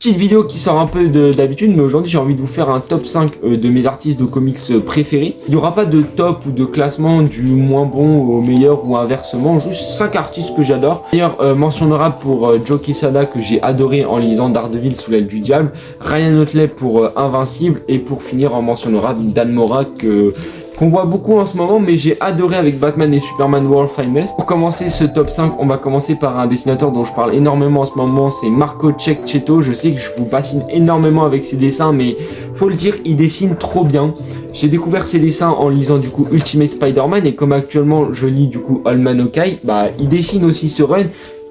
Petite vidéo qui sort un peu d'habitude, mais aujourd'hui j'ai envie de vous faire un top 5 de mes artistes de comics préférés. Il n'y aura pas de top ou de classement du moins bon au meilleur ou inversement, juste 5 artistes que j'adore. D'ailleurs, mention honorable pour Joe Quesada que j'ai adoré en lisant Daredevil sous l'aile du diable, Ryan Otley pour Invincible, et pour finir en mention honorable Dan Mora qu'on voit beaucoup en ce moment, mais j'ai adoré avec Batman et Superman World Finest. Pour commencer ce top 5, on va commencer par un dessinateur dont je parle énormément en ce moment, c'est Marco Cecchetto. Je sais que je vous fascine énormément avec ses dessins, mais faut le dire, il dessine trop bien. J'ai découvert ses dessins en lisant du coup Ultimate Spider-Man, et comme actuellement je lis du coup All Man Hawkeye, bah il dessine aussi ce run,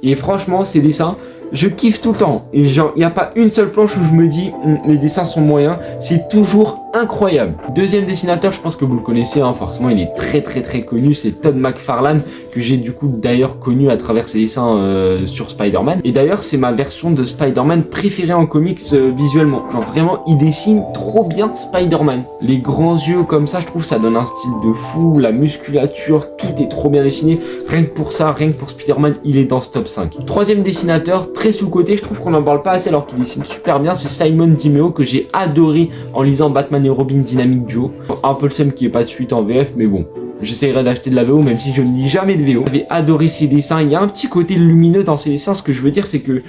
et franchement ses dessins, je kiffe tout le temps. Et genre, il n'y a pas une seule planche où je me dis les dessins sont moyens, c'est toujours incroyable. Deuxième dessinateur, je pense que vous le connaissez, hein, forcément il est très connu, c'est Todd McFarlane, que j'ai du coup d'ailleurs connu à travers ses dessins sur Spider-Man. Et d'ailleurs c'est ma version de Spider-Man préférée en comics visuellement. Genre vraiment il dessine trop bien Spider-Man. Les grands yeux comme ça, je trouve ça donne un style de fou, la musculature, tout est trop bien dessiné. Rien que pour ça, rien que pour Spider-Man, il est dans ce top 5. Troisième dessinateur, très sous-côté, je trouve qu'on n'en parle pas assez alors qu'il dessine super bien, c'est Simon Dimeo, que j'ai adoré en lisant Batman et Robin Dynamic Duo. Un peu le seum qui est pas de suite en VF, mais bon, j'essaierai d'acheter de la VO même si je ne lis jamais de VO. J'avais adoré ses dessins, il y a un petit côté lumineux dans ses dessins. Ce que je veux dire, c'est que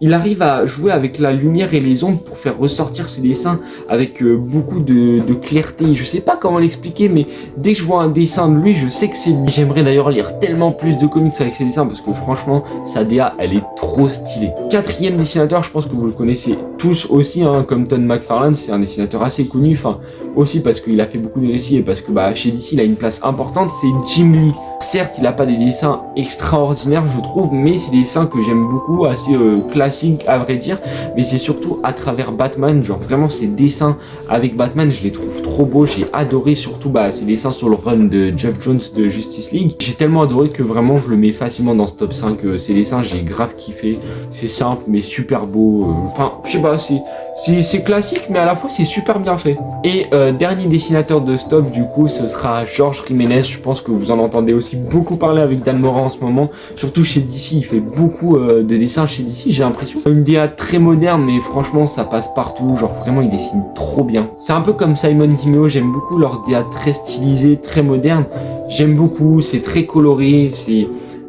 il arrive à jouer avec la lumière et les ombres pour faire ressortir ses dessins avec beaucoup de clarté. Je sais pas comment l'expliquer, mais dès que je vois un dessin de lui, je sais que c'est lui. J'aimerais d'ailleurs lire tellement plus de comics avec ses dessins parce que franchement, sa DA, elle est trop stylée. Quatrième dessinateur, je pense que vous le connaissez tous aussi, hein, comme Todd McFarlane, c'est un dessinateur assez connu, enfin aussi parce qu'il a fait beaucoup de récits et parce que chez DC, il a une place importante, c'est Jim Lee. Certes, il n'a pas des dessins extraordinaires, je trouve, mais c'est des dessins que j'aime beaucoup, assez classiques à vrai dire. Mais c'est surtout à travers Batman, genre vraiment ces dessins avec Batman, je les trouve trop beaux. J'ai adoré surtout ces dessins sur le run de Geoff Jones de Justice League. J'ai tellement adoré que vraiment je le mets facilement dans ce top 5. Ces dessins, j'ai grave kiffé. C'est simple, mais super beau. Enfin, je sais pas, c'est classique, mais à la fois c'est super bien fait. Et dernier dessinateur de stop, du coup, ce sera George Jiménez. Je pense que vous en entendez aussi beaucoup parler avec Dan Mora en ce moment, surtout chez DC. Il fait beaucoup de dessins chez DC, j'ai l'impression. Une DA très moderne, mais franchement ça passe partout, genre vraiment il dessine trop bien. C'est un peu comme Simon Dimeo, j'aime beaucoup leur DA très stylisée, très moderne. J'aime beaucoup, c'est très coloré,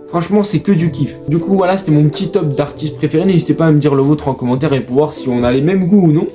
franchement, c'est que du kiff. Du coup, voilà, c'était mon petit top d'artistes préférés. N'hésitez pas à me dire le vôtre en commentaire et pour voir si on a les mêmes goûts ou non.